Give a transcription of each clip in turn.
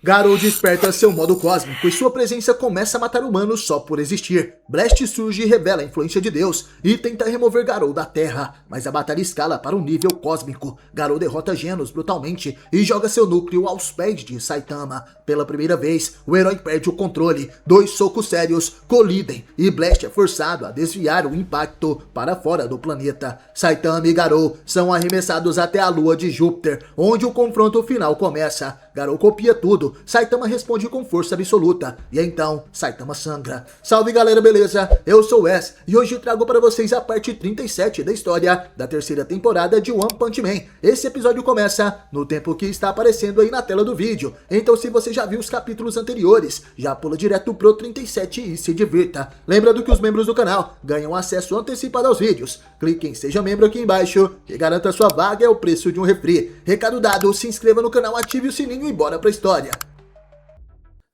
Garou desperta seu modo cósmico e sua presença começa a matar humanos só por existir. Blast surge e revela a influência de Deus e tenta remover Garou da Terra, mas a batalha escala para um nível cósmico. Garou derrota Genos brutalmente e joga seu núcleo aos pés de Saitama. Pela primeira vez, o herói perde o controle, dois socos sérios colidem e Blast é forçado a desviar o impacto para fora do planeta. Saitama e Garou são arremessados até a lua de Júpiter, onde o confronto final começa. Garou copia tudo, Saitama responde com força absoluta, e então Saitama sangra. Salve galera, beleza? Eu sou o Wes, e hoje trago para vocês a parte 37 da história da terceira temporada de One Punch Man. Esse episódio começa no tempo que está aparecendo aí na tela do vídeo, então se você já viu os capítulos anteriores, já pula direto pro 37 e se divirta. Lembrando que os membros do canal ganham acesso antecipado aos vídeos. Clique em Seja Membro aqui embaixo, que garanta sua vaga é o preço de um refri. Recado dado, se inscreva no canal, ative o sininho e bora pra história.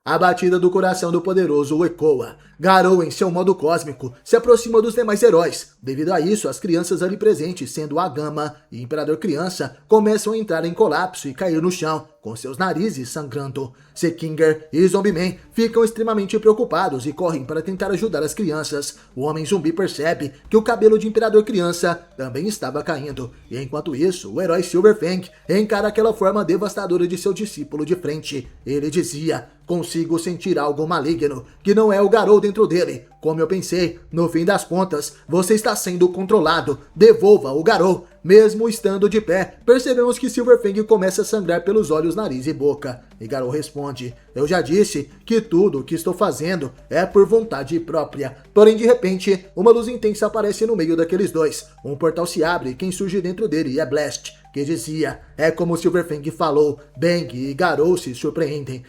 A batida do coração do poderoso ecoa. Garou, em seu modo cósmico, se aproxima dos demais heróis. Devido a isso, as crianças ali presentes, sendo a Gama e Imperador Criança, começam a entrar em colapso e cair no chão, com seus narizes sangrando. Sekinger e Zombie-Man ficam extremamente preocupados e correm para tentar ajudar as crianças. O Homem Zumbi percebe que o cabelo de Imperador Criança também estava caindo. E enquanto isso, o herói Silver Fang encara aquela forma devastadora de seu discípulo de frente. Ele dizia: "Consigo sentir algo maligno, que não é o Garou dentro dele. Como eu pensei, no fim das contas, você está sendo controlado. Devolva o Garou." Mesmo estando de pé, percebemos que Silver Fang começa a sangrar pelos olhos, nariz e boca. E Garou responde: "Eu já disse que tudo o que estou fazendo é por vontade própria." Porém, de repente, uma luz intensa aparece no meio daqueles dois. Um portal se abre e quem surge dentro dele é Blast, que dizia: "É como Silver Fang falou, Bang e Garou se surpreendem.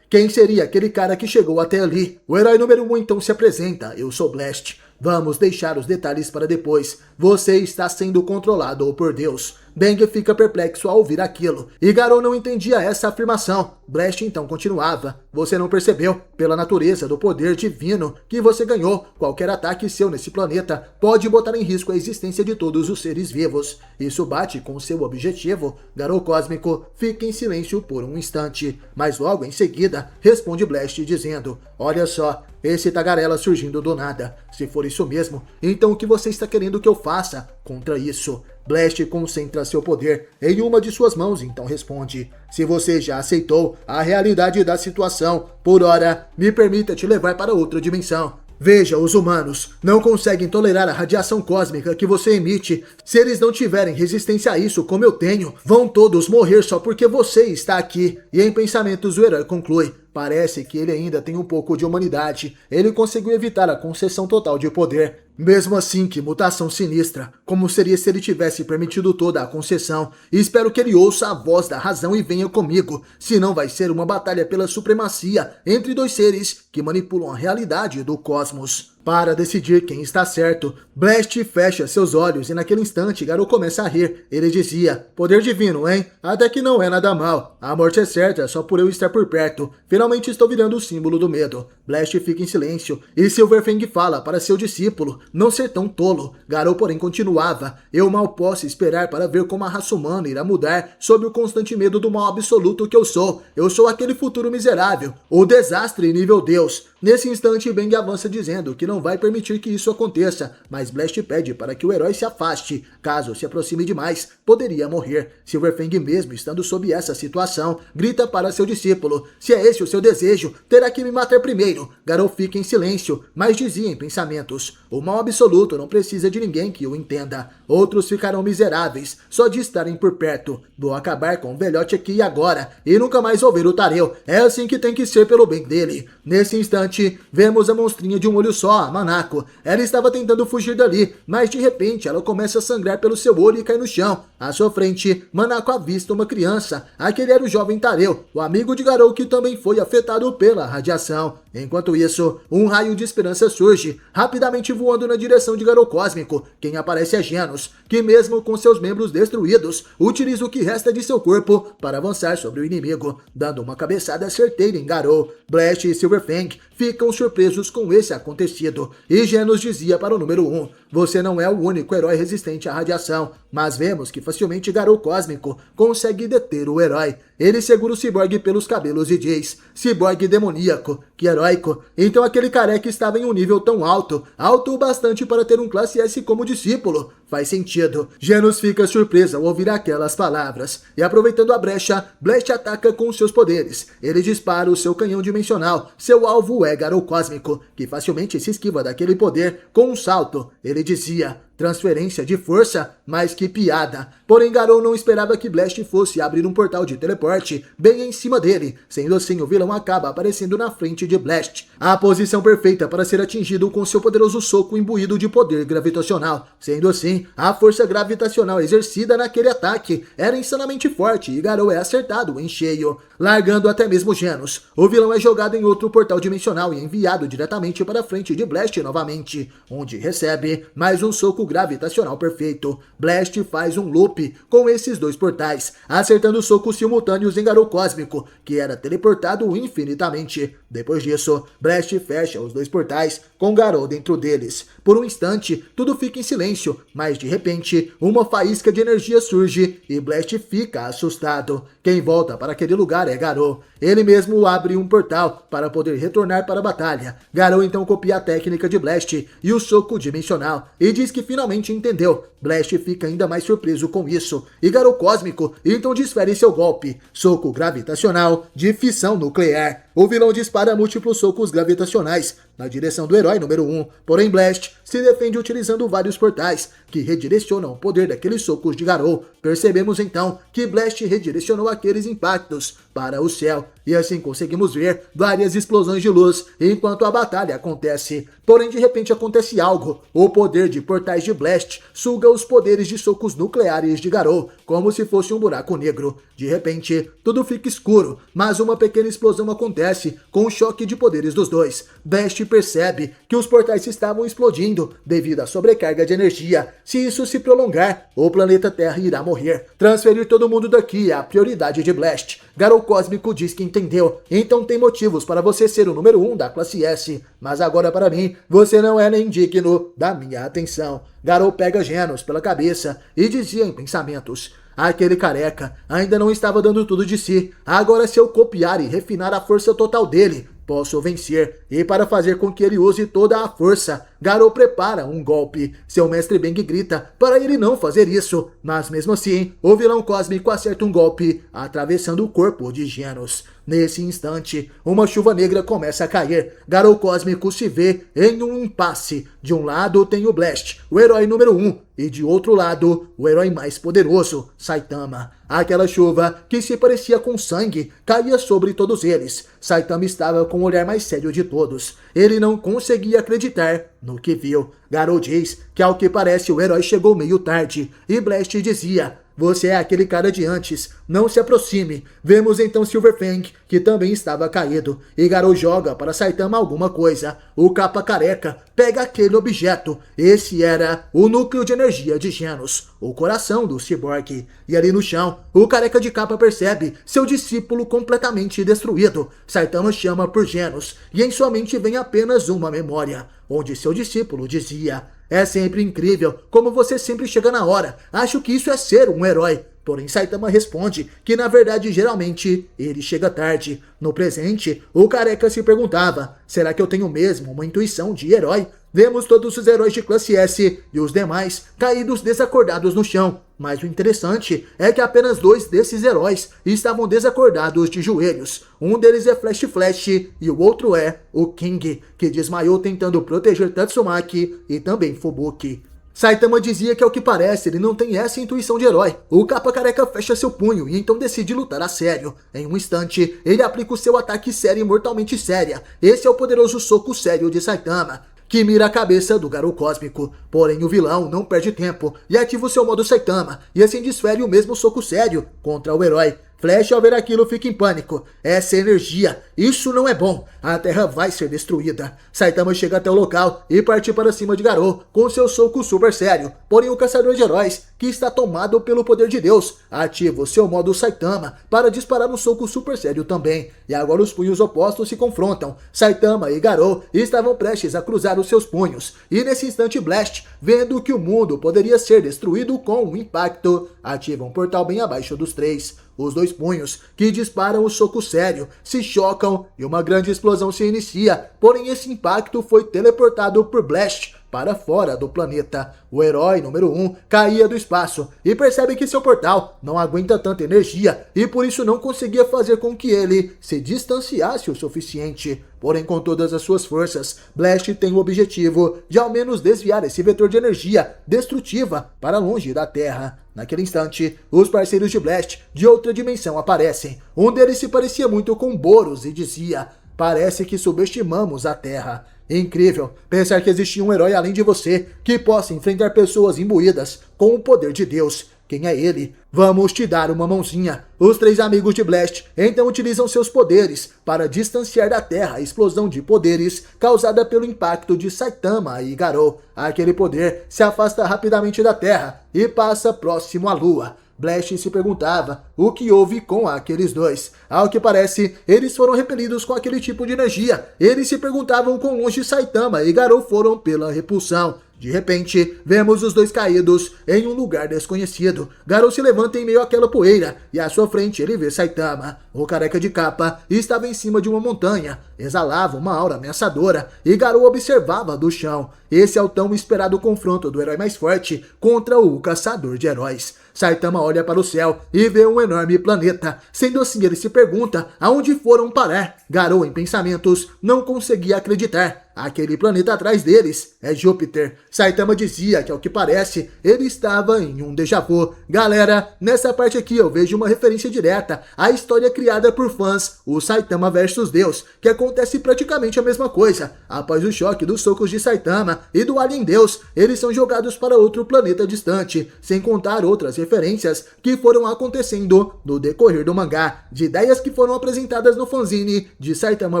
Quem seria aquele cara que chegou até ali?" O herói número 1 então se apresenta: "Eu sou Blast. Vamos deixar os detalhes para depois. Você está sendo controlado por Deus." Bang fica perplexo ao ouvir aquilo, e Garou não entendia essa afirmação. Blast então continuava: "Você não percebeu? Pela natureza do poder divino que você ganhou, qualquer ataque seu nesse planeta pode botar em risco a existência de todos os seres vivos. Isso bate com o seu objetivo." Garou cósmico fica em silêncio por um instante, mas logo em seguida responde Blast dizendo: "Olha só, esse tagarela surgindo do nada. Se for isso mesmo, então o que você está querendo que eu faça contra isso?" Blast concentra seu poder em uma de suas mãos, então responde: "Se você já aceitou a realidade da situação, por ora, me permita te levar para outra dimensão. Veja, os humanos não conseguem tolerar a radiação cósmica que você emite. Se eles não tiverem resistência a isso como eu tenho, vão todos morrer só porque você está aqui." E em pensamentos o herói conclui: "Parece que ele ainda tem um pouco de humanidade. Ele conseguiu evitar a concessão total de poder. Mesmo assim, que mutação sinistra. Como seria se ele tivesse permitido toda a concessão? E espero que ele ouça a voz da razão e venha comigo. Senão vai ser uma batalha pela supremacia entre dois seres que manipulam a realidade do cosmos." Para decidir quem está certo, Blast fecha seus olhos e naquele instante Garou começa a rir. Ele dizia: "Poder divino, hein? Até que não é nada mal. A morte é certa só por eu estar por perto. Finalmente estou virando o símbolo do medo." Blast fica em silêncio e Silver Fang fala para seu discípulo não ser tão tolo. Garou, porém, continuava: "Eu mal posso esperar para ver como a raça humana irá mudar sob o constante medo do mal absoluto que eu sou. Eu sou aquele futuro miserável, o desastre nível Deus." Nesse instante, Bang avança dizendo que não vai permitir que isso aconteça, mas Blast pede para que o herói se afaste. Caso se aproxime demais, poderia morrer. Silver Fang, mesmo estando sob essa situação, grita para seu discípulo: "Se é esse o seu desejo, terá que me matar primeiro." Garou fica em silêncio, mas dizia em pensamentos: "O mal absoluto não precisa de ninguém que o entenda. Outros ficarão miseráveis só de estarem por perto. Vou acabar com o velhote aqui e agora, e nunca mais ouvir o Tareu. É assim que tem que ser pelo bem dele." Nesse instante, vemos a monstrinha de um olho só, a Manako. Ela estava tentando fugir dali, mas de repente ela começa a sangrar pelo seu olho e cai no chão. À sua frente, Manako avista uma criança. Aquele era o jovem Tareu, o amigo de Garou que também foi afetado pela radiação. Enquanto isso, um raio de esperança surge, rapidamente voando na direção de Garou cósmico. Quem aparece é Genos, que mesmo com seus membros destruídos, utiliza o que resta de seu corpo para avançar sobre o inimigo, dando uma cabeçada certeira em Garou. Blast e Silver Fang ficam surpresos com esse acontecido, e Genos dizia para o número 1: você não é o único herói resistente à radiação, mas vemos que facilmente Garou Cósmico consegue deter o herói. Ele segura o ciborgue pelos cabelos e diz: ciborgue demoníaco, que heróico. Então aquele careca estava em um nível tão alto, alto o bastante para ter um classe S como discípulo. Faz sentido. Genos fica surpresa ao ouvir aquelas palavras, e aproveitando a brecha, Blast ataca com seus poderes. Ele dispara o seu canhão dimensional. Seu alvo é Garou Cósmico, que facilmente se esquiva daquele poder com um salto. Ele dizia: transferência de força? Mas que piada. Porém, Garou não esperava que Blast fosse abrir um portal de teleporte bem em cima dele. Sendo assim, o vilão acaba aparecendo na frente de Blast. A posição perfeita para ser atingido com seu poderoso soco imbuído de poder gravitacional. Sendo assim, a força gravitacional exercida naquele ataque era insanamente forte e Garou é acertado em cheio, largando até mesmo Genos. O vilão é jogado em outro portal dimensional e enviado diretamente para a frente de Blast novamente, onde recebe mais um soco gravitacional perfeito. Blast faz um loop com esses dois portais, acertando socos simultâneos em Garou Cósmico, que era teleportado infinitamente. Depois disso, Blast fecha os dois portais com Garou dentro deles. Por um instante, tudo fica em silêncio, mas de repente, uma faísca de energia surge e Blast fica assustado. Quem volta para aquele lugar é Garou. Ele mesmo abre um portal para poder retornar para a batalha. Garou então copia a técnica de Blast e o soco dimensional e diz que finalmente entendeu. Blast fica ainda mais surpreso com isso e Garou Cósmico então desfere seu golpe, soco gravitacional de fissão nuclear. O vilão dispara múltiplos socos gravitacionais na direção do herói número 1, porém Blast se defende utilizando vários portais que redirecionam o poder daqueles socos de Garou. Percebemos então que Blast redirecionou aqueles impactos para o céu, e assim conseguimos ver várias explosões de luz enquanto a batalha acontece. Porém, de repente acontece algo. O poder de portais de Blast suga os poderes de socos nucleares de Garou, como se fosse um buraco negro. De repente, tudo fica escuro, mas uma pequena explosão acontece com o choque de poderes dos dois. Blast percebe que os portais estavam explodindo devido à sobrecarga de energia. Se isso se prolongar, o planeta Terra irá morrer. Transferir todo mundo daqui é a prioridade de Blast. Garou Cósmico diz que entendeu, então tem motivos para você ser o número 1 da classe S. Mas agora para mim, você não é nem digno da minha atenção. Garou pega Genos pela cabeça e dizia em pensamentos: aquele careca ainda não estava dando tudo de si. Agora se eu copiar e refinar a força total dele, posso vencer. E para fazer com que ele use toda a força, Garou prepara um golpe. Seu mestre Bang grita para ele não fazer isso, mas mesmo assim, o vilão cósmico acerta um golpe, atravessando o corpo de Genos. Nesse instante, uma chuva negra começa a cair. Garou Cósmico se vê em um impasse. De um lado tem o Blast, o herói número 1, e de outro lado, o herói mais poderoso, Saitama. Aquela chuva, que se parecia com sangue, caía sobre todos eles. Saitama estava com o olhar mais sério de todos. Ele não conseguia acreditar no que viu. Garou diz que, ao que parece, o herói chegou meio tarde, e Blast dizia: você é aquele cara de antes, não se aproxime. Vemos então Silverfang, que também estava caído, e Garou joga para Saitama alguma coisa. O capa careca pega aquele objeto. Esse era o núcleo de energia de Genos, o coração do ciborgue. E ali no chão, o careca de capa percebe seu discípulo completamente destruído. Saitama chama por Genos, e em sua mente vem apenas uma memória, onde seu discípulo dizia: é sempre incrível como você sempre chega na hora. Acho que isso é ser um herói. Porém, Saitama responde que, na verdade, geralmente, ele chega tarde. No presente, o careca se perguntava: será que eu tenho mesmo uma intuição de herói? Vemos todos os heróis de classe S e os demais caídos desacordados no chão. Mas o interessante é que apenas 2 desses heróis estavam desacordados de joelhos. Um deles é Flash Flash e o outro é o King, que desmaiou tentando proteger Tatsumaki e também Fubuki. Saitama dizia que, ao que parece, ele não tem essa intuição de herói. O capa careca fecha seu punho e então decide lutar a sério. Em um instante, ele aplica o seu ataque sério e mortalmente séria. Esse é o poderoso soco sério de Saitama, que mira a cabeça do Garou Cósmico. Porém, o vilão não perde tempo e ativa o seu modo Saitama, e assim desfere o mesmo soco sério contra o herói. Flash, ao ver aquilo, fica em pânico. Essa energia, isso não é bom. A Terra vai ser destruída. Saitama chega até o local e parte para cima de Garou com seu soco super sério. Porém, o caçador de heróis, que está tomado pelo poder de Deus, ativa o seu modo Saitama para disparar um soco super sério também. E agora os punhos opostos se confrontam. Saitama e Garou estavam prestes a cruzar os seus punhos. E nesse instante, Blast, vendo que o mundo poderia ser destruído com um impacto, ativa um portal bem abaixo dos três. Os dois punhos, que disparam o soco sério, se chocam e uma grande explosão se inicia. Porém, esse impacto foi teleportado por Blast para fora do planeta. O herói número 1 caía do espaço e percebe que seu portal não aguenta tanta energia e por isso não conseguia fazer com que ele se distanciasse o suficiente. Porém, com todas as suas forças, Blast tem o objetivo de ao menos desviar esse vetor de energia destrutiva para longe da Terra. Naquele instante, os parceiros de Blast de outra dimensão aparecem. Um deles se parecia muito com Boros e dizia: "Parece que subestimamos a Terra." Incrível pensar que existia um herói além de você que possa enfrentar pessoas imbuídas com o poder de Deus. Quem é ele? Vamos te dar uma mãozinha. Os três amigos de Blast então utilizam seus poderes para distanciar da Terra a explosão de poderes causada pelo impacto de Saitama e Garou. Aquele poder se afasta rapidamente da Terra e passa próximo à Lua. Blast se perguntava o que houve com aqueles dois. Ao que parece, eles foram repelidos com aquele tipo de energia. Eles se perguntavam quão longe Saitama e Garou foram pela repulsão. De repente, vemos os dois caídos em um lugar desconhecido. Garou se levanta em meio àquela poeira e à sua frente ele vê Saitama. O careca de capa estava em cima de uma montanha, exalava uma aura ameaçadora e Garou observava do chão. Esse é o tão esperado confronto do herói mais forte contra o caçador de heróis. Saitama olha para o céu e vê um enorme planeta. Sendo assim, ele se pergunta aonde foram parar. Garou, em pensamentos, não conseguia acreditar. Aquele planeta atrás deles é Júpiter. Saitama dizia que, ao que parece, ele estava em um déjà vu. Galera, nessa parte aqui eu vejo uma referência direta à história criada por fãs, o Saitama vs Deus, que acontece praticamente a mesma coisa. Após o choque dos socos de Saitama e do Alien Deus, eles são jogados para outro planeta distante, sem contar outras referências que foram acontecendo no decorrer do mangá, de ideias que foram apresentadas no fanzine de Saitama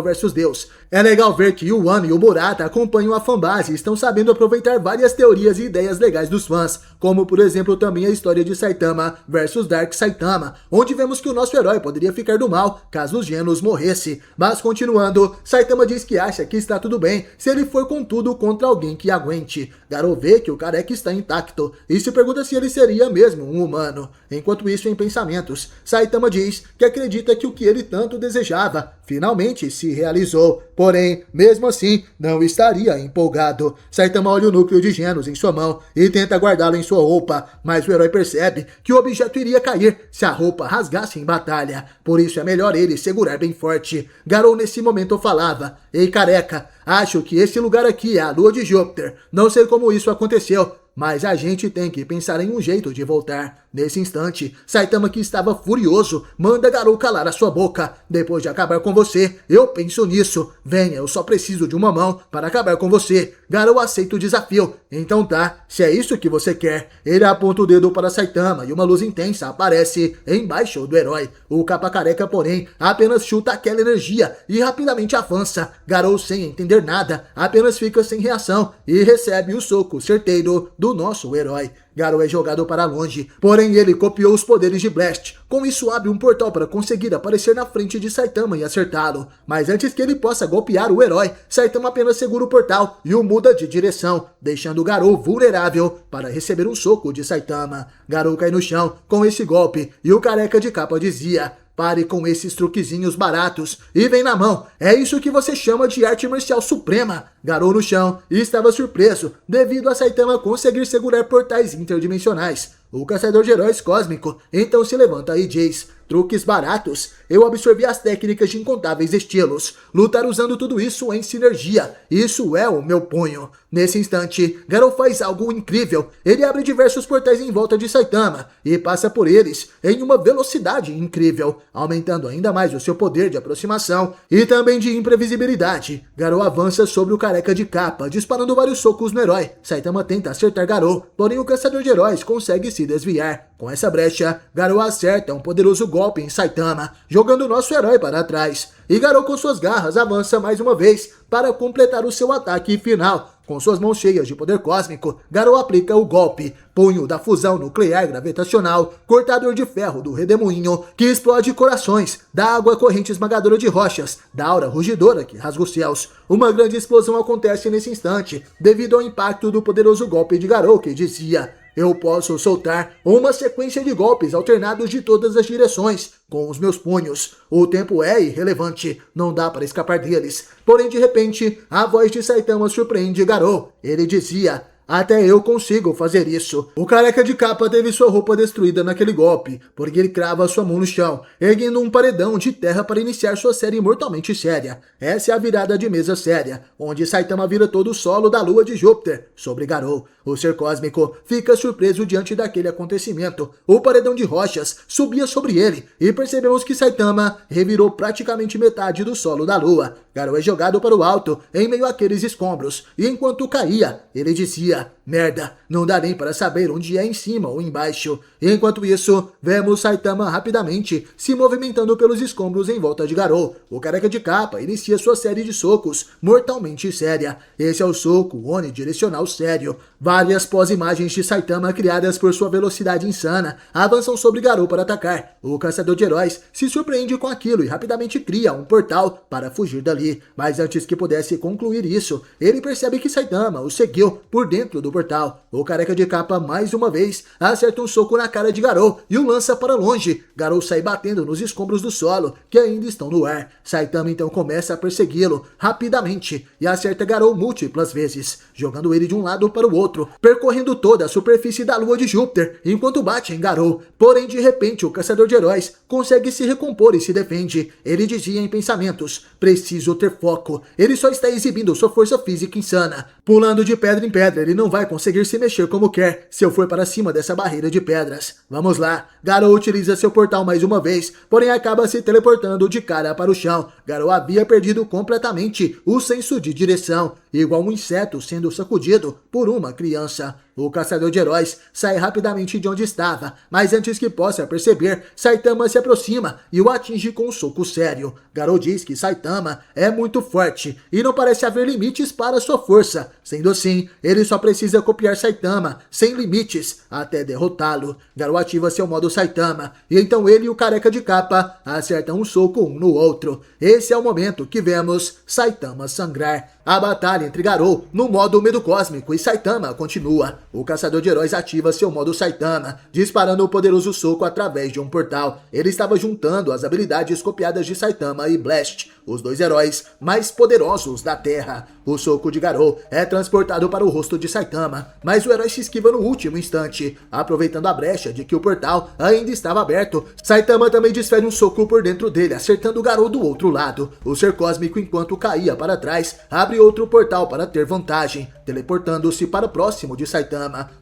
vs Deus. É legal ver que o Wano e o Murata acompanham a fanbase e estão sabendo aproveitar várias teorias e ideias legais dos fãs, como por exemplo também a história de Saitama vs Dark Saitama, onde vemos que o nosso herói poderia ficar do mal caso os Genos morresse. Mas continuando, Saitama diz que acha que está tudo bem se ele for com tudo contra alguém que aguente. Garou vê que o careca está intacto e se pergunta se ele seria mesmo um humano. Enquanto isso, em pensamentos, Saitama diz que acredita que o que ele tanto desejava finalmente se realizou. Porém, mesmo assim, não estaria empolgado. Saitama olha o núcleo de Genos em sua mão e tenta guardá-lo em sua roupa, mas o herói percebe que o objeto iria cair se a roupa rasgasse em batalha. Por isso é melhor ele segurar bem forte. Garou nesse momento falava: "Ei careca, acho que esse lugar aqui é a lua de Júpiter. Não sei como isso aconteceu, mas a gente tem que pensar em um jeito de voltar." Nesse instante, Saitama, que estava furioso, manda Garou calar a sua boca. "Depois de acabar com você, eu penso nisso. Venha, eu só preciso de uma mão para acabar com você." Garou aceita o desafio. "Então tá, se é isso que você quer." Ele aponta o dedo para Saitama e uma luz intensa aparece embaixo do herói. O capa careca, porém, apenas chuta aquela energia e rapidamente avança. Garou, sem entender nada, apenas fica sem reação e recebe o soco certeiro do nosso herói. Garou é jogado para longe, porém ele copiou os poderes de Blast. Com isso abre um portal para conseguir aparecer na frente de Saitama e acertá-lo. Mas antes que ele possa golpear o herói, Saitama apenas segura o portal e o muda de direção, deixando Garou vulnerável para receber um soco de Saitama. Garou cai no chão com esse golpe e o careca de capa dizia: "Pare com esses truquezinhos baratos e vem na mão. É isso que você chama de arte marcial suprema." Garou no chão e estava surpreso devido a Saitama conseguir segurar portais interdimensionais. O caçador de heróis cósmico então se levanta e diz: "Truques baratos? Eu absorvi as técnicas de incontáveis estilos. Lutar usando tudo isso em sinergia. Isso é o meu punho." Nesse instante, Garou faz algo incrível. Ele abre diversos portais em volta de Saitama e passa por eles em uma velocidade incrível, aumentando ainda mais o seu poder de aproximação e também de imprevisibilidade. Garou avança sobre o careca de capa, disparando vários socos no herói. Saitama tenta acertar Garou, porém o caçador de heróis consegue se desviar. Com essa brecha, Garou acerta um poderoso golpe em Saitama, jogando nosso herói para trás. E Garou com suas garras avança mais uma vez para completar o seu ataque final. Com suas mãos cheias de poder cósmico, Garou aplica o golpe, punho da fusão nuclear gravitacional, cortador de ferro do redemoinho, que explode corações, da água corrente esmagadora de rochas, da aura rugidora que rasga os céus. Uma grande explosão acontece nesse instante, devido ao impacto do poderoso golpe de Garou, que dizia: eu posso soltar uma sequência de golpes alternados de todas as direções com os meus punhos. O tempo é irrelevante, não dá para escapar deles. Porém, de repente, a voz de Saitama surpreende Garou. Ele dizia: até eu consigo fazer isso. O careca de capa teve sua roupa destruída naquele golpe, porque ele crava sua mão no chão, erguendo um paredão de terra para iniciar sua série mortalmente séria. Essa é a virada de mesa séria, onde Saitama vira todo o solo da lua de Júpiter sobre Garou. O ser cósmico fica surpreso diante daquele acontecimento. O paredão de rochas subia sobre ele, e percebemos que Saitama revirou praticamente metade do solo da lua. Garou é jogado para o alto, em meio àqueles escombros, e enquanto caía, ele dizia: merda, não dá nem para saber onde é em cima ou embaixo. Enquanto isso, vemos Saitama rapidamente se movimentando pelos escombros em volta de Garou. O careca de capa inicia sua série de socos mortalmente séria. Esse é o soco onidirecional sério. Várias pós-imagens de Saitama criadas por sua velocidade insana avançam sobre Garou para atacar. O caçador de heróis se surpreende com aquilo e rapidamente cria um portal para fugir dali. Mas antes que pudesse concluir isso, ele percebe que Saitama o seguiu por dentro do portal. O careca de capa mais uma vez acerta um soco na cara de Garou e o lança para longe. Garou sai batendo nos escombros do solo que ainda estão no ar. Saitama então começa a persegui-lo rapidamente e acerta Garou múltiplas vezes, jogando ele de um lado para o outro, percorrendo toda a superfície da lua de Júpiter enquanto bate em Garou. Porém, de repente, o caçador de heróis consegue se recompor e se defende. Ele dizia em pensamentos: preciso ter foco. Ele só está exibindo sua força física insana. Pulando de pedra em pedra, ele não vai conseguir se mexer como quer se eu for para cima dessa barreira de pedras. Vamos lá. Garou utiliza seu portal mais uma vez, porém acaba se teleportando de cara para o chão. Garou havia perdido completamente o senso de direção, igual um inseto sendo sacudido por uma criança. O caçador de heróis sai rapidamente de onde estava, mas antes que possa perceber, Saitama se aproxima e o atinge com um soco sério. Garou diz que Saitama é muito forte e não parece haver limites para sua força. Sendo assim, ele só precisa copiar Saitama sem limites até derrotá-lo. Garou ativa seu modo Saitama e então ele e o careca de capa acertam um soco um no outro. Esse é o momento que vemos Saitama sangrar. A batalha entre Garou no modo medo cósmico e Saitama continua. O caçador de heróis ativa seu modo Saitama, disparando o poderoso soco através de um portal. Ele estava juntando as habilidades copiadas de Saitama e Blast, os dois heróis mais poderosos da Terra. O soco de Garou é transportado para o rosto de Saitama, mas o herói se esquiva no último instante. Aproveitando a brecha de que o portal ainda estava aberto, Saitama também desfere um soco por dentro dele, acertando Garou do outro lado. O ser cósmico, enquanto caía para trás, abre outro portal para ter vantagem, teleportando-se para próximo de Saitama.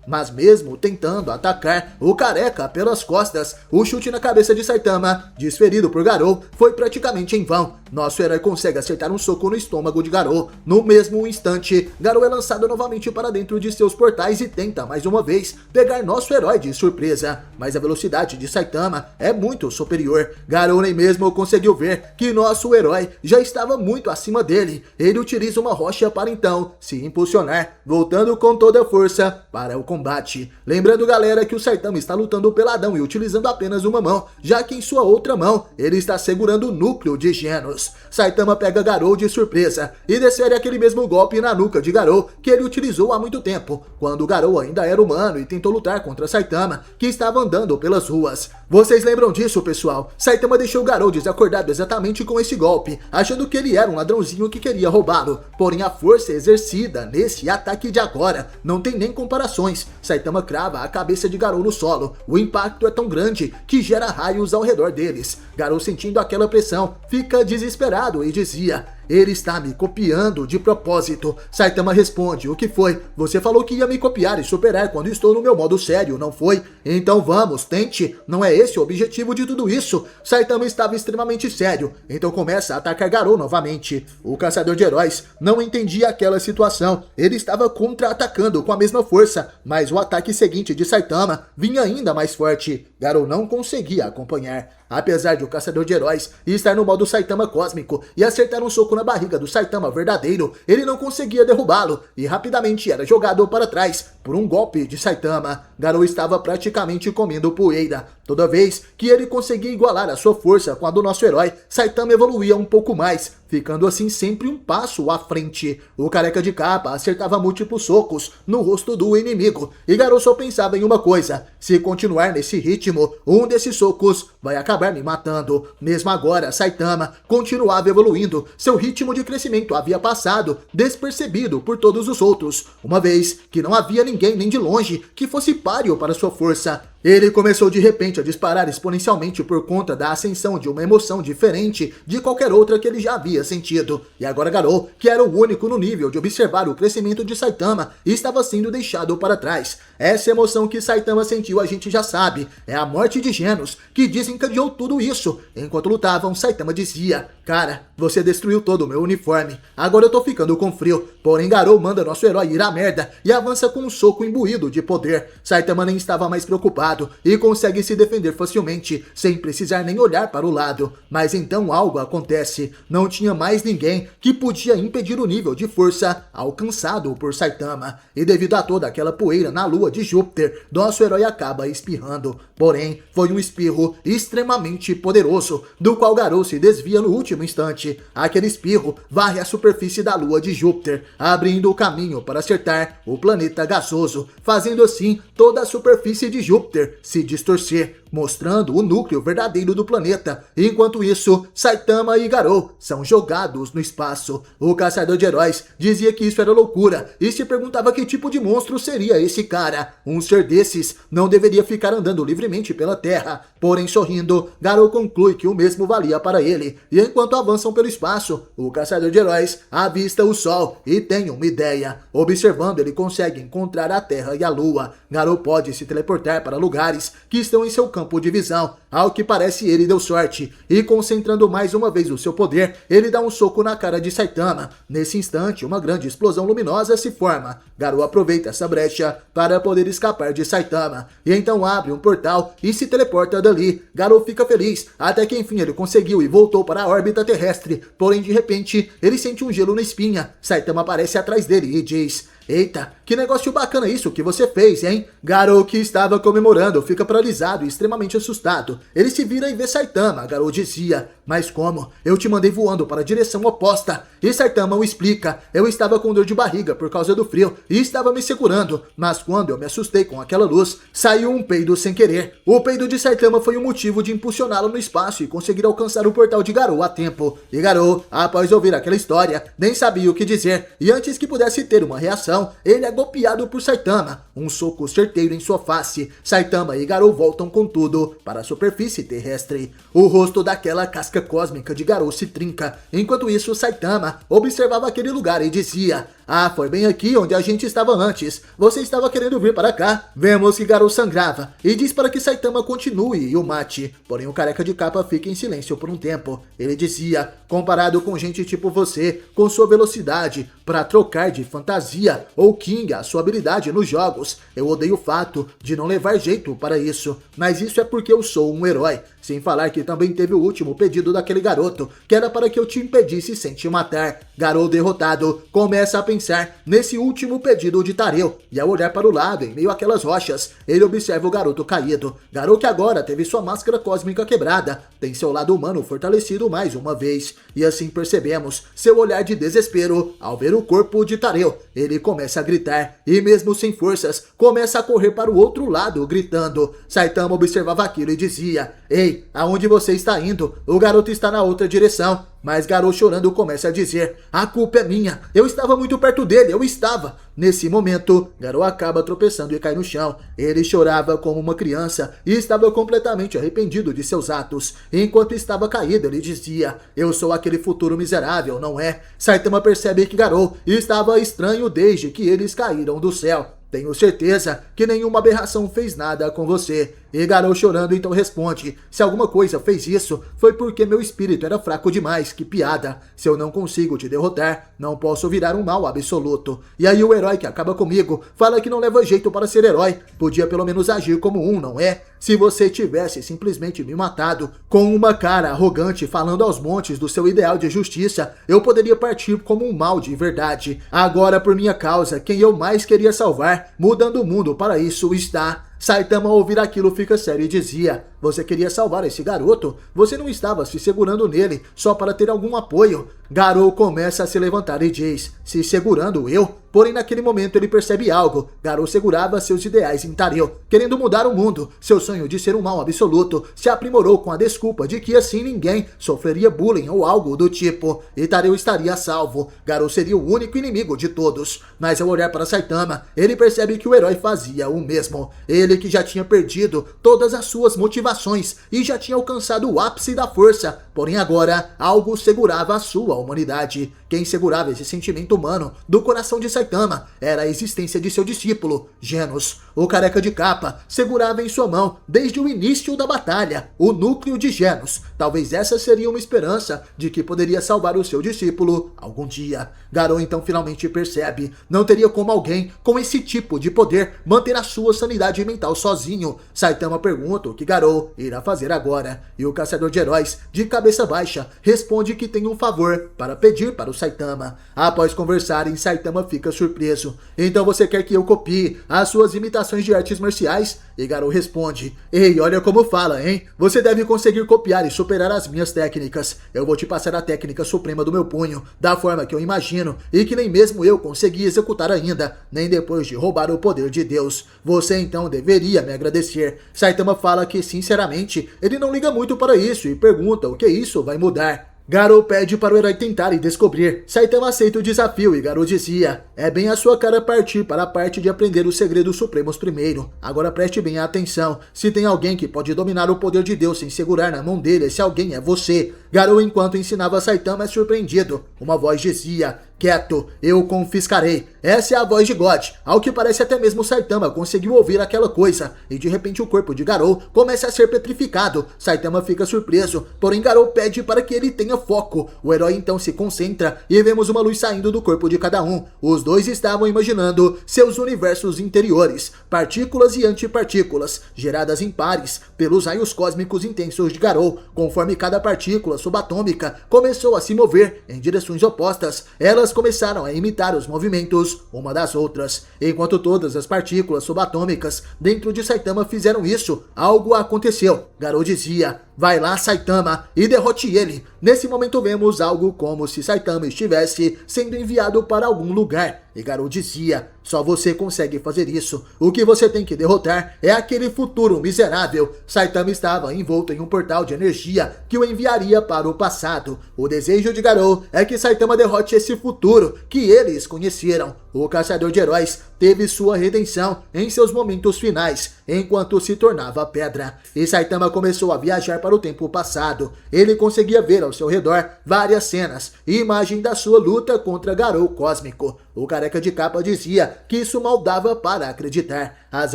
Mas mesmo tentando atacar o careca pelas costas, o chute na cabeça de Saitama, desferido por Garou, foi praticamente em vão. Nosso herói consegue acertar um soco no estômago de Garou. No mesmo instante, Garou é lançado novamente para dentro de seus portais e tenta mais uma vez pegar nosso herói de surpresa. Mas a velocidade de Saitama é muito superior. Garou nem mesmo conseguiu ver que nosso herói já estava muito acima dele. Ele utiliza uma rocha para então se impulsionar, voltando com toda a força para o combate. Lembrando, galera, que o Saitama está lutando peladão e utilizando apenas uma mão, já que em sua outra mão ele está segurando o núcleo de Genos. Saitama pega Garou de surpresa e desfere aquele mesmo golpe na nuca de Garou que ele utilizou há muito tempo, quando Garou ainda era humano e tentou lutar contra Saitama, que estava andando pelas ruas. Vocês lembram disso, pessoal? Saitama deixou Garou desacordado exatamente com esse golpe, achando que ele era um ladrãozinho que queria roubá-lo. Porém, a força exercida nesse ataque de agora não tem nem comparações. Saitama crava a cabeça de Garou no solo. O impacto é tão grande que gera raios ao redor deles. Garou, sentindo aquela pressão, fica desesperado e dizia: Ele está me copiando de propósito. Saitama responde: o que foi? Você falou que ia me copiar e superar quando estou no meu modo sério, não foi? Então vamos, tente. Não é esse o objetivo de tudo isso. Saitama estava extremamente sério, então começa a atacar Garou novamente. O caçador de heróis não entendia aquela situação. Ele estava contra-atacando com a mesma força, mas o ataque seguinte de Saitama vinha ainda mais forte. Garou não conseguia acompanhar. Apesar de o caçador de heróis estar no modo Saitama cósmico e acertar um soco na barriga do Saitama verdadeiro, ele não conseguia derrubá-lo e rapidamente era jogado para trás por um golpe de Saitama. Garou estava praticamente comendo poeira. Toda vez que ele conseguia igualar a sua força com a do nosso herói, Saitama evoluía um pouco mais, ficando assim sempre um passo à frente. O careca de capa acertava múltiplos socos no rosto do inimigo e Garou só pensava em uma coisa: se continuar nesse ritmo, um desses socos vai acabar me matando. Mesmo agora, Saitama continuava evoluindo. Seu ritmo de crescimento havia passado despercebido por todos os outros, uma vez que não havia ninguém nem de longe que fosse páreo para sua força. Ele começou de repente a disparar exponencialmente por conta da ascensão de uma emoção diferente de qualquer outra que ele já havia sentido. E agora Garou, que era o único no nível de observar o crescimento de Saitama, estava sendo deixado para trás. Essa emoção que Saitama sentiu a gente já sabe, é a morte de Genos que desencadeou tudo isso. Enquanto lutavam, Saitama dizia: cara, você destruiu todo o meu uniforme, agora eu tô ficando com frio. Porém Garou manda nosso herói ir à merda e avança com um soco imbuído de poder. Saitama nem estava mais preocupado e consegue se defender facilmente, sem precisar nem olhar para o lado. Mas então algo acontece. Não tinha mais ninguém que podia impedir o nível de força alcançado por Saitama. E devido a toda aquela poeira na lua de Júpiter, nosso herói acaba espirrando. Porém, foi um espirro extremamente poderoso, do qual Garou se desvia no último instante. Aquele espirro varre a superfície da lua de Júpiter, abrindo o caminho para acertar o planeta gasoso, fazendo assim toda a superfície de Júpiter se distorcer, mostrando o núcleo verdadeiro do planeta. Enquanto isso, Saitama e Garou são jogados no espaço. O caçador de heróis dizia que isso era loucura e se perguntava que tipo de monstro seria esse cara. Um ser desses não deveria ficar andando livremente pela Terra. Porém, sorrindo, Garou conclui que o mesmo valia para ele. E enquanto avançam pelo espaço, o caçador de heróis avista o Sol e tem uma ideia. Observando, ele consegue encontrar a Terra e a Lua. Garou pode se teleportar para lugares que estão em seu campo de visão. Ao que parece, ele deu sorte e, concentrando mais uma vez o seu poder, ele dá um soco na cara de Saitama. Nesse instante, uma grande explosão luminosa se forma. Garou aproveita essa brecha para poder escapar de Saitama e então abre um portal e se teleporta dali. Garou fica feliz, até que enfim ele conseguiu e voltou para a órbita terrestre. Porém, de repente, ele sente um gelo na espinha. Saitama aparece atrás dele e diz: eita, que negócio bacana isso que você fez, hein? Garou, que estava comemorando, fica paralisado e extremamente assustado. Ele se vira e vê Saitama. Garou dizia: mas como? Eu te mandei voando para a direção oposta. E Saitama o explica: eu estava com dor de barriga por causa do frio e estava me segurando, mas quando eu me assustei com aquela luz, saiu um peido sem querer. O peido de Saitama foi o motivo de impulsioná-lo no espaço e conseguir alcançar o portal de Garou a tempo. E Garou, após ouvir aquela história, nem sabia o que dizer, e antes que pudesse ter uma reação, ele é golpeado por Saitama. Um soco certeiro em sua face. Saitama e Garou voltam com tudo para a superfície terrestre. O rosto daquela casca cósmica de Garou se trinca. Enquanto isso, Saitama observava aquele lugar e dizia: ah, foi bem aqui onde a gente estava antes. Você estava querendo vir para cá? Vemos que Garou sangrava e diz para que Saitama continue e o mate. Porém, o careca de capa fica em silêncio por um tempo. Ele dizia: comparado com gente tipo você, com sua velocidade para trocar de fantasia ou King, a sua habilidade nos jogos, eu odeio o fato de não levar jeito para isso. Mas isso é porque eu sou um herói. Sem falar que também teve o último pedido daquele garoto, que era para que eu te impedisse sem te matar. Garou, derrotado, começa a pensar nesse último pedido de Tareu, e ao olhar para o lado, em meio àquelas rochas, ele observa o garoto caído. Garou, que agora teve sua máscara cósmica quebrada, tem seu lado humano fortalecido mais uma vez, e assim percebemos seu olhar de desespero ao ver o corpo de Tareu. Ele começa a gritar, e mesmo sem forças, começa a correr para o outro lado, gritando. Saitama observava aquilo e dizia: Ei, aonde você está indo? O garoto está na outra direção. Mas Garou, chorando, começa a dizer: a culpa é minha, eu estava muito perto dele, eu estava. Nesse momento, Garou acaba tropeçando e cai no chão. Ele chorava como uma criança e estava completamente arrependido de seus atos. Enquanto estava caído, ele dizia: eu sou aquele futuro miserável, não é? Saitama percebe que Garou estava estranho desde que eles caíram do céu. Tenho certeza que nenhuma aberração fez nada com você. E Garou, chorando, então responde: se alguma coisa fez isso, foi porque meu espírito era fraco demais. Que piada. Se eu não consigo te derrotar, não posso virar um mal absoluto. E aí o herói que acaba comigo fala que não leva jeito para ser herói. Podia pelo menos agir como um, não é? Se você tivesse simplesmente me matado, com uma cara arrogante falando aos montes do seu ideal de justiça, eu poderia partir como um mal de verdade. Agora, por minha causa, quem eu mais queria salvar, mudando o mundo para isso está... Saitama, ao ouvir aquilo, fica sério e dizia: você queria salvar esse garoto? Você não estava se segurando nele só para ter algum apoio? Garou começa a se levantar e diz: se segurando eu? Porém, naquele momento ele percebe algo. Garou segurava seus ideais em Tareu, querendo mudar o mundo. Seu sonho de ser um mal absoluto se aprimorou com a desculpa de que assim ninguém sofreria bullying ou algo do tipo. E Tareu estaria a salvo. Garou seria o único inimigo de todos. Mas ao olhar para Saitama, ele percebe que o herói fazia o mesmo. Ele que já tinha perdido todas as suas motivações e já tinha alcançado o ápice da força. Porém agora, algo segurava a sua humanidade. Quem segurava esse sentimento humano do coração de Saitama era a existência de seu discípulo, Genos. O careca de capa segurava em sua mão, desde o início da batalha, o núcleo de Genos. Talvez essa seria uma esperança de que poderia salvar o seu discípulo algum dia. Garou então finalmente percebe: não teria como alguém com esse tipo de poder manter a sua sanidade mental sozinho. Saitama pergunta o que Garou irá fazer agora, e o caçador de heróis, de cabeça baixa, responde que tem um favor para pedir para o Saitama. Após conversarem, Saitama fica surpreso. Então você quer que eu copie as suas imitações de artes marciais? E Garou responde: ei, olha como fala, hein? Você deve conseguir copiar e superar as minhas técnicas. Eu vou te passar a técnica suprema do meu punho, da forma que eu imagino, e que nem mesmo eu consegui executar ainda, nem depois de roubar o poder de Deus. Você então deveria me agradecer. Saitama fala que, sinceramente, ele não liga muito para isso e pergunta o que isso vai mudar. Garou pede para o herói tentar e descobrir. Saitama aceita o desafio e Garou dizia: é bem a sua cara partir para a parte de aprender os segredos supremos primeiro. Agora preste bem atenção. Se tem alguém que pode dominar o poder de Deus sem segurar na mão dele, esse alguém é você. Garou, enquanto ensinava Saitama, é surpreendido. Uma voz dizia: quieto, eu confiscarei. Essa é a voz de God. Ao que parece, até mesmo Saitama conseguiu ouvir aquela coisa, e de repente o corpo de Garou começa a ser petrificado. Saitama fica surpreso, porém Garou pede para que ele tenha foco. O herói então se concentra e vemos uma luz saindo do corpo de cada um. Os dois estavam imaginando seus universos interiores, partículas e antipartículas, geradas em pares pelos raios cósmicos intensos de Garou. Conforme cada partícula subatômica começou a se mover em direções opostas, elas começaram a imitar os movimentos uma das outras. Enquanto todas as partículas subatômicas dentro de Saitama fizeram isso, algo aconteceu. Garou dizia: vai lá, Saitama, e derrote ele. Nesse momento vemos algo como se Saitama estivesse sendo enviado para algum lugar. E Garou dizia: só você consegue fazer isso. O que você tem que derrotar é aquele futuro miserável. Saitama estava envolto em um portal de energia que o enviaria para o passado. O desejo de Garou é que Saitama derrote esse futuro que eles conheceram. O caçador de heróis teve sua redenção em seus momentos finais, enquanto se tornava pedra. E Saitama começou a viajar para o tempo passado. Ele conseguia ver ao seu redor várias cenas e imagem da sua luta contra Garou cósmico. O careca de capa dizia que isso mal dava para acreditar. As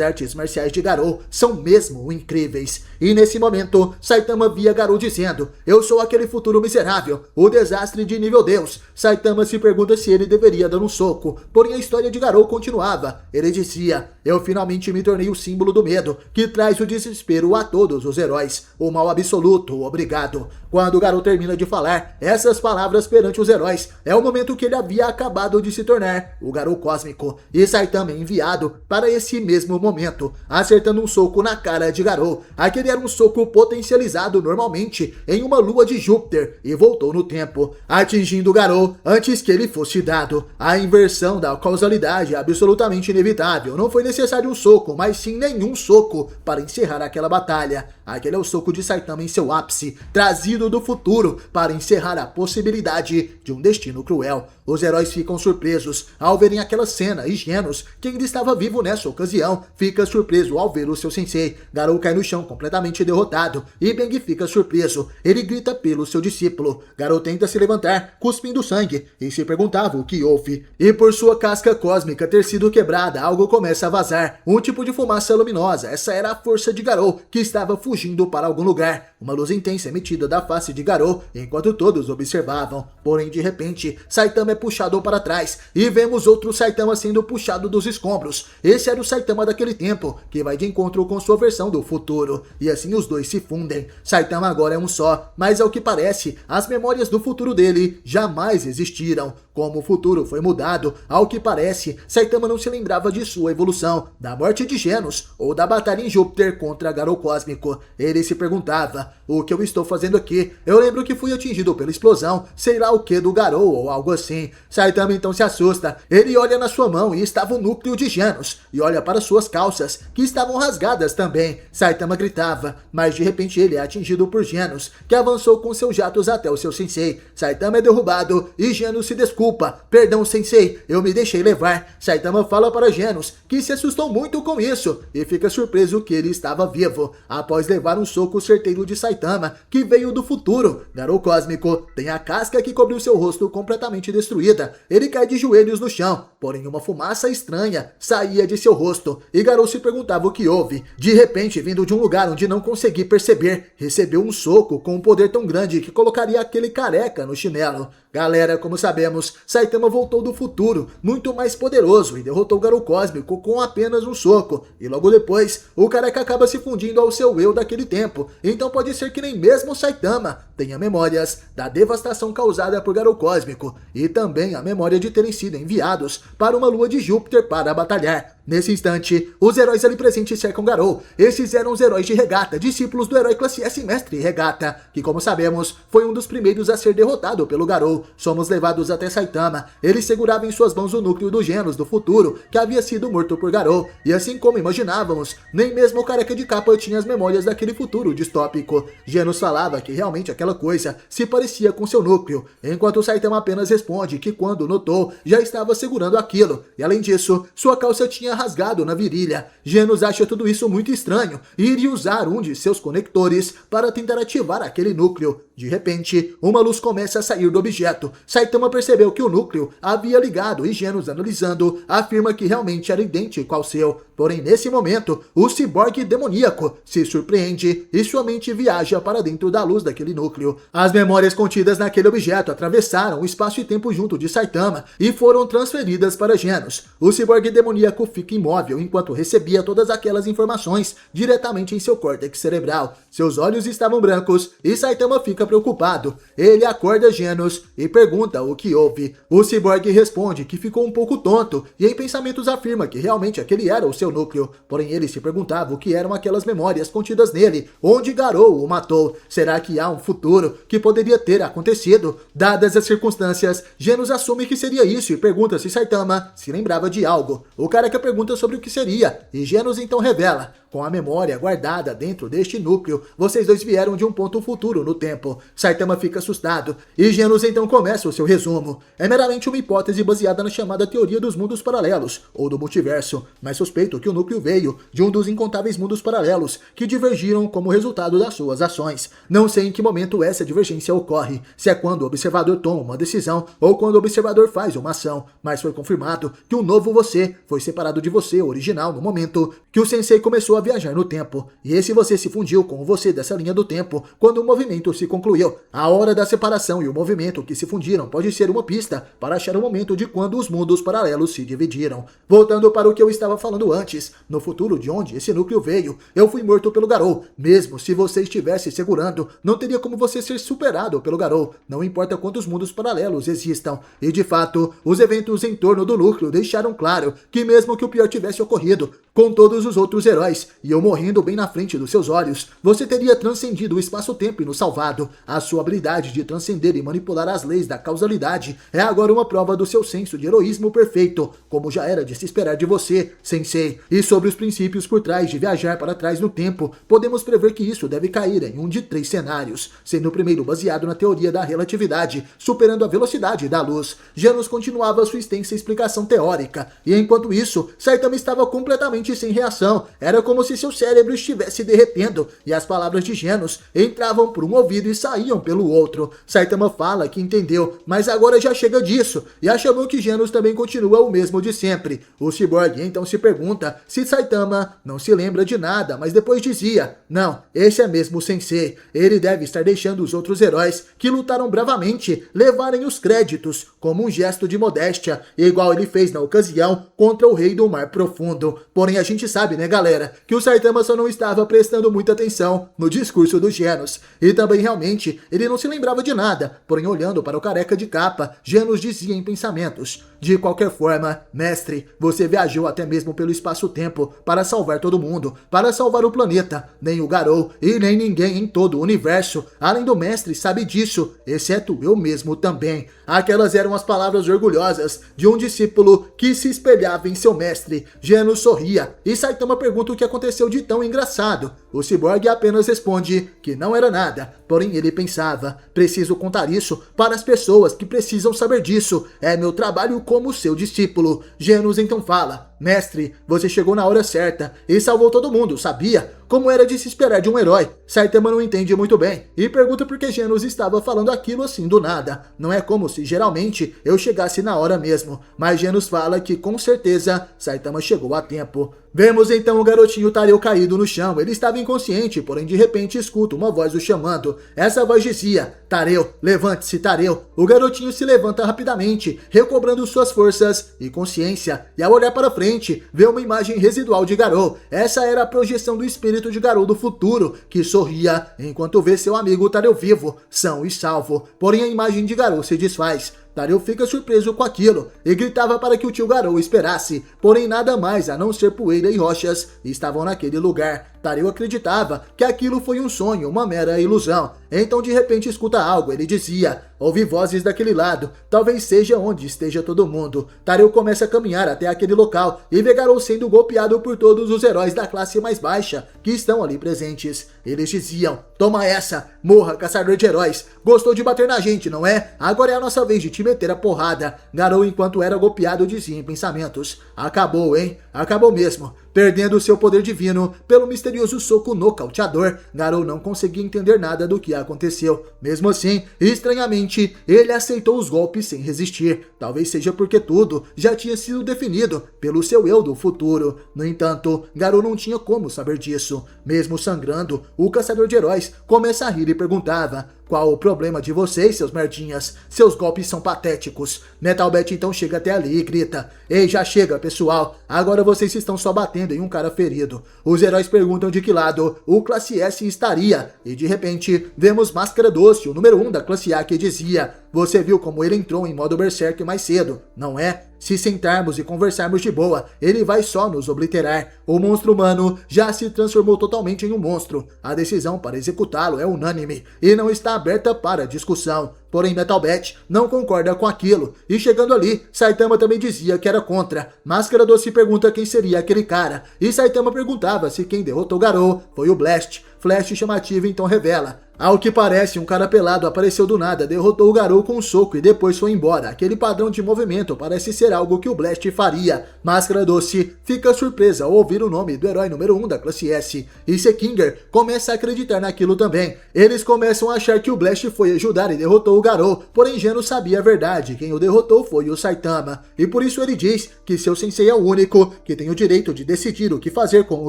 artes marciais de Garou são mesmo incríveis. E nesse momento, Saitama via Garou dizendo: eu sou aquele futuro miserável, o desastre de nível Deus. Saitama se pergunta se ele deveria dar um soco, porém a história de Garou continuava. Ele dizia: eu finalmente me tornei o símbolo do medo, que traz o desespero a todos os heróis. O mal absoluto, obrigado. Quando Garou termina de falar essas palavras perante os heróis, é o momento que ele havia acabado de se tornar liberar o Garou Cósmico, e Saitama é enviado para esse mesmo momento, acertando um soco na cara de Garou. Aquele era um soco potencializado normalmente em uma lua de Júpiter e voltou no tempo, atingindo Garou antes que ele fosse dado. A inversão da causalidade é absolutamente inevitável. Não foi necessário um soco, mas sim nenhum soco para encerrar aquela batalha. Aquele é o soco de Saitama em seu ápice, trazido do futuro para encerrar a possibilidade de um destino cruel. Os heróis ficam surpresos ao verem aquela cena e Genos, que ainda estava vivo nessa ocasião, fica surpreso ao ver o seu sensei. Garou cai no chão completamente derrotado e Bang fica surpreso. Ele grita pelo seu discípulo. Garou tenta se levantar, cuspindo sangue, e se perguntava o que houve. E por sua casca cósmica ter sido quebrada, algo começa a vazar. Um tipo de fumaça luminosa. Essa era a força de Garou, que estava fugindo para algum lugar. Uma luz intensa emitida da face de Garou, enquanto todos observavam. Porém, de repente, Saitama é puxado para trás, e vemos outro Saitama sendo puxado dos escombros. Esse era o Saitama daquele tempo, que vai de encontro com sua versão do futuro. E assim os dois se fundem. Saitama agora é um só, mas ao que parece, as memórias do futuro dele jamais existiram. Como o futuro foi mudado, ao que parece, Saitama não se lembrava de sua evolução, da morte de Genos, ou da batalha em Júpiter contra Garou Cósmico. Ele se perguntava, o que eu estou fazendo aqui? Eu lembro que fui atingido pela explosão, sei lá o que do Garou ou algo assim. Saitama então se assusta, ele olha na sua mão e estava o núcleo de Genos, e olha para suas calças, que estavam rasgadas também. Saitama gritava, mas de repente ele é atingido por Genos, que avançou com seus jatos até o seu sensei. Saitama é derrubado e Genos se desculpa. Perdão, sensei, eu me deixei levar. Saitama fala para Genos, que se assustou muito com isso, e fica surpreso que ele estava vivo, após levar um soco certeiro de Saitama, que veio do futuro. Garou Cósmico tem a casca que cobriu seu rosto completamente destruída. Ele cai de joelhos no chão, porém uma fumaça estranha saía de seu rosto, e Garou se perguntava o que houve. De repente, vindo de um lugar onde não consegui perceber, recebeu um soco com um poder tão grande que colocaria aquele careca no chinelo. Galera, como sabemos, Saitama voltou do futuro, muito mais poderoso, e derrotou Garou Cósmico com apenas um soco. E logo depois, o careca acaba se fundindo ao seu eu daquele tempo. Então pode ser que nem mesmo Saitama tenha memórias da devastação causada por Garou Cósmico, e também a memória de terem sido enviados para uma lua de Júpiter para batalhar. Nesse instante, os heróis ali presentes cercam Garou. Esses eram os heróis de Regata, discípulos do herói classe S Mestre Regata, que como sabemos, foi um dos primeiros a ser derrotado pelo Garou. Somos levados até Saitama. Ele segurava em suas mãos o núcleo do Genos do futuro, que havia sido morto por Garou. E assim como imaginávamos, nem mesmo o careca de capa tinha as memórias daquele futuro distópico. Genos falava que realmente aquela coisa se parecia com seu núcleo, enquanto Saitama apenas responde que quando notou, já estava segurando aquilo. E além disso, sua calça tinha rasgado na virilha. Genos acha tudo isso muito estranho e iria usar um de seus conectores para tentar ativar aquele núcleo. De repente, uma luz começa a sair do objeto. Saitama percebeu que o núcleo havia ligado e Genos, analisando, afirma que realmente era idêntico ao seu. Porém, nesse momento, o ciborgue demoníaco se surpreende e sua mente viaja para dentro da luz daquele núcleo. As memórias contidas naquele objeto atravessaram o espaço e tempo junto de Saitama e foram transferidas para Genos. O ciborgue demoníaco fica imóvel enquanto recebia todas aquelas informações diretamente em seu córtex cerebral. Seus olhos estavam brancos e Saitama fica preocupado. Ele acorda Genos e pergunta o que houve. O ciborgue responde que ficou um pouco tonto e em pensamentos afirma que realmente aquele era o seu núcleo. Porém ele se perguntava o que eram aquelas memórias contidas nele, onde Garou o matou. Será que há um futuro que poderia ter acontecido? Dadas as circunstâncias, Genos assume que seria isso e pergunta se Saitama se lembrava de algo. O careca pergunta sobre o que seria e Genos então revela: com a memória guardada dentro deste núcleo, vocês dois vieram de um ponto futuro no tempo. Saitama fica assustado e Genos então começa o seu resumo. É meramente uma hipótese baseada na chamada teoria dos mundos paralelos, ou do multiverso, mas suspeito que o núcleo veio de um dos incontáveis mundos paralelos que divergiram como resultado das suas ações. Não sei em que momento essa divergência ocorre, se é quando o observador toma uma decisão ou quando o observador faz uma ação, mas foi confirmado que o novo você foi separado de você original no momento que o sensei começou a viajar no tempo. E esse você se fundiu com o você dessa linha do tempo quando o movimento se concluiu. A hora da separação e o movimento que se fundiram pode ser uma pista para achar o momento de quando os mundos paralelos se dividiram. Voltando para o que eu estava falando antes, no futuro de onde esse núcleo veio, eu fui morto pelo Garou. Mesmo se você estivesse segurando, não teria como você ser superado pelo Garou. Não importa quantos mundos paralelos existam. E de fato, os eventos em torno do núcleo deixaram claro que mesmo que o pior tivesse ocorrido com todos os outros heróis, e eu morrendo bem na frente dos seus olhos, você teria transcendido o espaço-tempo e nos salvado. A sua habilidade de transcender e manipular as leis da causalidade é agora uma prova do seu senso de heroísmo perfeito, como já era de se esperar de você, Sensei. E sobre os princípios por trás de viajar para trás no tempo, podemos prever que isso deve cair em um de 3 cenários, sendo o primeiro baseado na teoria da relatividade, superando a velocidade da luz. Genos continuava sua extensa explicação teórica, e enquanto isso, Saitama estava completamente sem reação. Era como se seu cérebro estivesse derretendo, e as palavras de Genos entravam por um ouvido e saíam pelo outro. Saitama fala que entendeu, mas agora já chega disso, e achou que Genos também continua o mesmo de sempre. O Cyborg então se pergunta se Saitama não se lembra de nada, mas depois dizia: não, esse é mesmo o Sensei. Ele deve estar deixando os outros heróis que lutaram bravamente levarem os créditos, como um gesto de modéstia, igual ele fez na ocasião contra o Rei do Mar Profundo. Porém, a gente sabe, né, galera, que o Saitama só não estava prestando muita atenção no discurso do Genos. E também, realmente, ele não se lembrava de nada. Porém, olhando para o careca de capa, Genos dizia em pensamentos: de qualquer forma, mestre, você viajou até mesmo pelo espaço-tempo para salvar todo mundo, para salvar o planeta. Nem o Garou e nem ninguém em todo o universo, além do mestre, sabe disso, exceto eu mesmo também. Aquelas eram as palavras orgulhosas de um discípulo que se espelhava em seu mestre. Genos sorria, e Saitama pergunta o que aconteceu de tão engraçado. O Cyborg apenas responde que não era nada, porém ele pensava: preciso contar isso para as pessoas que precisam saber disso, é meu trabalho como seu discípulo. Genos então fala: mestre, você chegou na hora certa e salvou todo mundo, sabia? Como era de se esperar de um herói. Saitama não entende muito bem e pergunta por que Genos estava falando aquilo assim do nada. Não é como se geralmente eu chegasse na hora mesmo, mas Genos fala que com certeza Saitama chegou a tempo. Vemos então o garotinho Tareu caído no chão. Ele estava inconsciente, porém de repente escuta uma voz o chamando. Essa voz dizia: Tareu, levante-se, Tareu. O garotinho se levanta rapidamente, recobrando suas forças e consciência, e ao olhar para frente, vê uma imagem residual de Garou. Essa era a projeção do espírito de Garou do futuro, que sorria enquanto vê seu amigo Tareu vivo, são e salvo. Porém a imagem de Garou se desfaz. Tareu fica surpreso com aquilo e gritava para que o tio Garou esperasse, porém nada mais a não ser poeira e rochas estavam naquele lugar. Tareu acreditava que aquilo foi um sonho, uma mera ilusão. Então de repente escuta algo, ele dizia: ouvi vozes daquele lado, talvez seja onde esteja todo mundo. Tareu começa a caminhar até aquele local e vê Garou sendo golpeado por todos os heróis da classe mais baixa que estão ali presentes. Eles diziam: toma essa, morra, caçador de heróis. Gostou de bater na gente, não é? Agora é a nossa vez de te meter a porrada. Garou, enquanto era golpeado, dizia em pensamentos: acabou, hein? Acabou mesmo. Perdendo seu poder divino pelo misterioso soco nocauteador, Garou não conseguia entender nada do que aconteceu. Mesmo assim, estranhamente, ele aceitou os golpes sem resistir. Talvez seja porque tudo já tinha sido definido pelo seu eu do futuro. No entanto, Garou não tinha como saber disso. Mesmo sangrando, o caçador de heróis começa a rir e perguntava: qual o problema de vocês, seus merdinhas? Seus golpes são patéticos. Metal Bat então chega até ali e grita: ei, já chega, pessoal. Agora vocês estão só batendo em um cara ferido. Os heróis perguntam de que lado o Classe S estaria. E de repente, vemos Máscara Doce, o número 1 da Classe A, que dizia: você viu como ele entrou em modo Berserk mais cedo, não é? Se sentarmos e conversarmos de boa, ele vai só nos obliterar. O monstro humano já se transformou totalmente em um monstro. A decisão para executá-lo é unânime e não está aberta para discussão. Porém, Metal Bat não concorda com aquilo. E chegando ali, Saitama também dizia que era contra. Máscara Doce pergunta quem seria aquele cara. E Saitama perguntava se quem derrotou Garou foi o Blast. Flash chamativo então revela: Ao que parece, um cara pelado apareceu do nada, derrotou o Garou com um soco e depois foi embora. Aquele padrão de movimento parece ser algo que o Blast faria. Máscara Doce fica surpresa ao ouvir o nome do herói número 1 da classe S, e Sekinger começa a acreditar naquilo também. Eles começam a achar que o Blast foi ajudar e derrotou o Garou, porém Genos sabia a verdade, quem o derrotou foi o Saitama, e por isso ele diz que seu sensei é o único que tem o direito de decidir o que fazer com o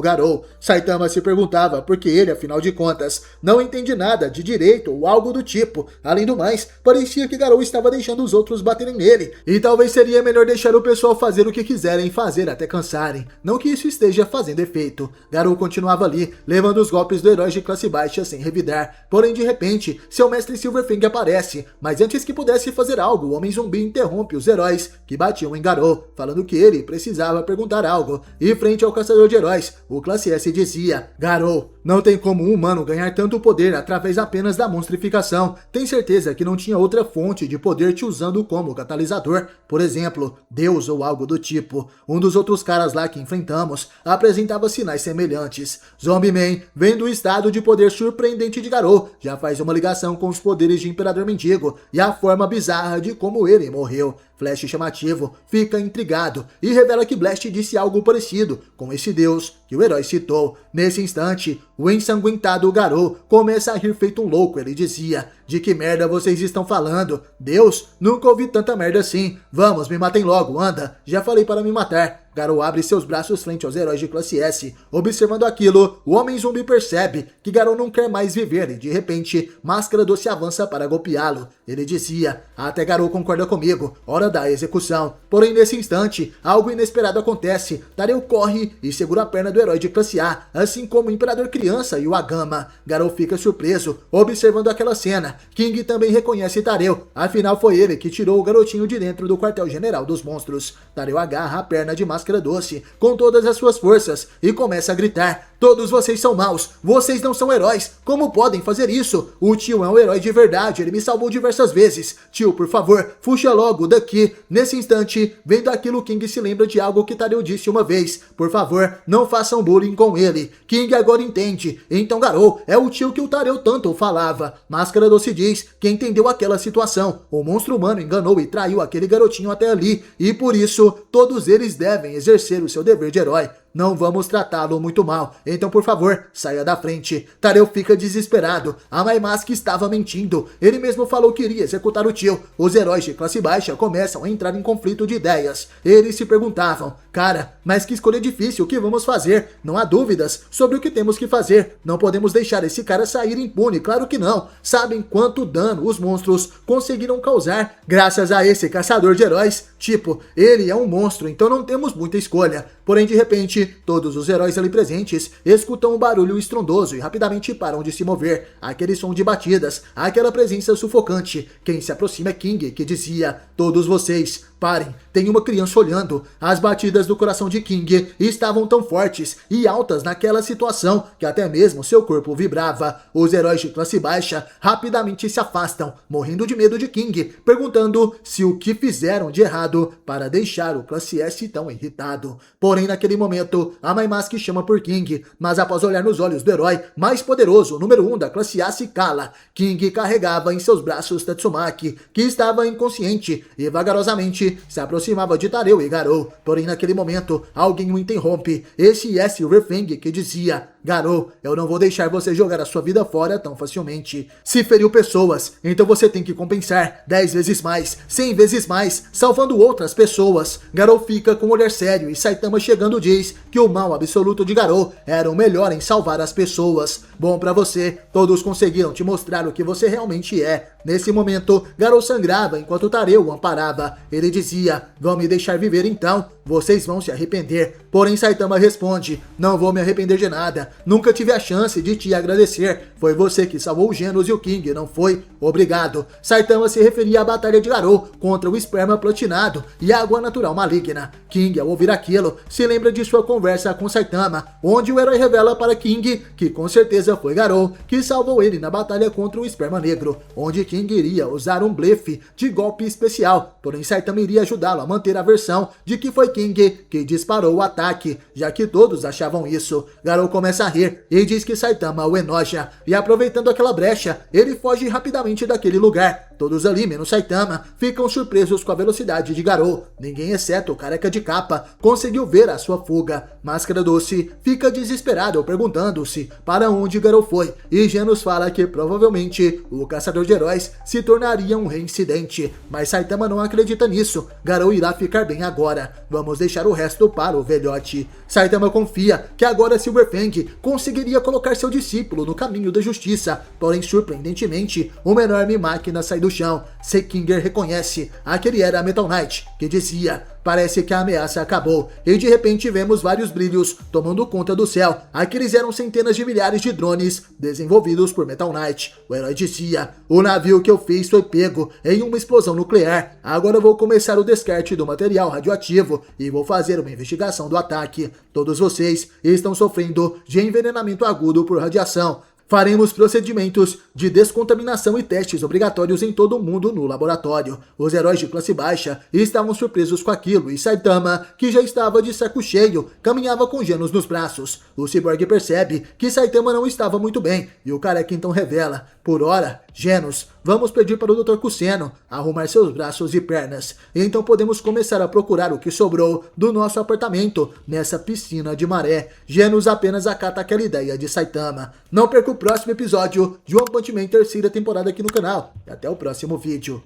Garou. Saitama se perguntava por que ele, afinal de contas, não entende nada de direito ou algo do tipo. Além do mais, parecia que Garou estava deixando os outros baterem nele, e talvez seria melhor deixar o pessoal fazer o que quiserem fazer até cansarem. Não que isso esteja fazendo efeito. Garou continuava ali, levando os golpes do herói de classe baixa sem revidar. Porém, de repente, seu mestre Silverfang aparece, mas antes que pudesse fazer algo, o Homem Zumbi interrompe os heróis que batiam em Garou, falando que ele precisava perguntar algo. E frente ao caçador de heróis, o classe S dizia: Garou, não tem como um humano ganhar tanto poder através apenas da monstrificação. Tem certeza que não tinha outra fonte de poder te usando como catalisador? Por exemplo, Deus ou algo do tipo. Um dos outros caras lá que enfrentamos apresentava sinais semelhantes. Zombie-Man, vendo o estado de poder surpreendente de Garou, já faz uma ligação com os poderes de Imperador Mendigo e a forma bizarra de como ele morreu. Flash chamativo fica intrigado e revela que Blast disse algo parecido com esse deus que o herói citou. Nesse instante, o ensanguentado Garou começa a rir feito um louco. Ele dizia: de que merda vocês estão falando? Deus? Nunca ouvi tanta merda assim. Vamos, me matem logo, anda. Já falei para me matar. Garou abre seus braços frente aos heróis de classe S. Observando aquilo, o Homem Zumbi percebe que Garou não quer mais viver e de repente, Máscara Doce avança para golpeá-lo. Ele dizia: até Garou concorda comigo, hora da execução. Porém, nesse instante, algo inesperado acontece. Tareu corre e segura a perna do herói de classe A, assim como o Imperador Criança e o Agama. Garou fica surpreso, observando aquela cena. King também reconhece Tareu, afinal foi ele que tirou o garotinho de dentro do quartel-general dos monstros. Tareu agarra a perna de Máscara Doce com todas as suas forças e começa a gritar: todos vocês são maus, vocês não são heróis, como podem fazer isso? O tio é um herói de verdade, ele me salvou diversas vezes. Tio, por favor, fuja logo daqui. Nesse instante, vendo aquilo, King se lembra de algo que Tareu disse uma vez: por favor, não façam bullying com ele. King agora entende, então Garou é o tio que o Tareu tanto falava. Máscara Doce diz que entendeu aquela situação, o monstro humano enganou e traiu aquele garotinho até ali, e por isso, todos eles devem exercer o seu dever de herói. Não vamos tratá-lo muito mal, então por favor, saia da frente. Tareu fica desesperado, a Maimask estava mentindo, ele mesmo falou que iria executar o tio. Os heróis de classe baixa começam a entrar em conflito de ideias. Eles se perguntavam: cara, mas que escolha difícil, o que vamos fazer? Não há dúvidas sobre o que temos que fazer, não podemos deixar esse cara sair impune, claro que não. Sabem quanto dano os monstros conseguiram causar graças a esse caçador de heróis? Tipo, ele é um monstro, então não temos muita escolha. Porém, de repente, todos os heróis ali presentes escutam um barulho estrondoso e rapidamente param de se mover. Aquele som de batidas, aquela presença sufocante. Quem se aproxima é King, que dizia: todos vocês, parem, tem uma criança olhando. As batidas do coração de King estavam tão fortes e altas naquela situação que até mesmo seu corpo vibrava. Os heróis de classe baixa rapidamente se afastam, morrendo de medo de King, perguntando se o que fizeram de errado para deixar o classe S tão irritado. Porém, naquele momento, a Maimask chama por King, mas após olhar nos olhos do herói mais poderoso, número 1 da classe A, se cala. King carregava em seus braços Tatsumaki, que estava inconsciente, e vagarosamente se aproximava de Tareu e Garou. Porém, naquele momento, alguém o interrompe. Esse é Silverfang, que dizia: Garou, eu não vou deixar você jogar a sua vida fora tão facilmente. Se feriu pessoas, então você tem que compensar 10 vezes mais, 100 vezes mais, salvando outras pessoas. Garou fica com um olhar sério e Saitama chegando diz que o mal absoluto de Garou era o melhor em salvar as pessoas. Bom pra você, todos conseguiram te mostrar o que você realmente é. Nesse momento, Garou sangrava enquanto Tareu o amparava. Ele dizia: vão me deixar viver então, vocês vão se arrepender. Porém, Saitama responde: não vou me arrepender de nada, nunca tive a chance de te agradecer. Foi você que salvou o Genos e o King, não foi? Obrigado. Saitama se referia à batalha de Garou contra o esperma platinado e a água natural maligna. King, ao ouvir aquilo, se lembra de sua conversa com Saitama, onde o herói revela para King que com certeza foi Garou que salvou ele na batalha contra o esperma negro, onde King iria usar um blefe de golpe especial, porém Saitama iria ajudá-lo a manter a versão de que foi King que disparou o ataque, já que todos achavam isso. Garou começa começa a rir e diz que Saitama o enoja, e aproveitando aquela brecha, ele foge rapidamente daquele lugar. Todos ali, menos Saitama, ficam surpresos com a velocidade de Garou. Ninguém, exceto o careca de capa, conseguiu ver a sua fuga. Máscara Doce fica desesperado perguntando-se para onde Garou foi, e Genos fala que provavelmente o caçador de heróis se tornaria um reincidente. Mas Saitama não acredita nisso. Garou irá ficar bem agora. Vamos deixar o resto para o velhote. Saitama confia que agora Silverfang conseguiria colocar seu discípulo no caminho da justiça, porém surpreendentemente, uma enorme máquina sai do chão. Sekinger reconhece aquele era a Metal Knight, que dizia: parece que a ameaça acabou, e de repente vemos vários brilhos tomando conta do céu. Aqueles eram centenas de milhares de drones desenvolvidos por Metal Knight. O herói dizia: o navio que eu fiz foi pego em uma explosão nuclear. Agora vou começar o descarte do material radioativo e vou fazer uma investigação do ataque. Todos vocês estão sofrendo de envenenamento agudo por radiação. Faremos procedimentos de descontaminação e testes obrigatórios em todo o mundo no laboratório. Os heróis de classe baixa estavam surpresos com aquilo e Saitama, que já estava de saco cheio, caminhava com Genos nos braços. O Cyborg percebe que Saitama não estava muito bem e o careca então revela: por ora, Genos, vamos pedir para o Dr. Kusseno arrumar seus braços e pernas. Então podemos começar a procurar o que sobrou do nosso apartamento nessa piscina de maré. Genos apenas acata aquela ideia de Saitama. Não perca o próximo episódio de One Punch Man terceira temporada aqui no canal. E até o próximo vídeo.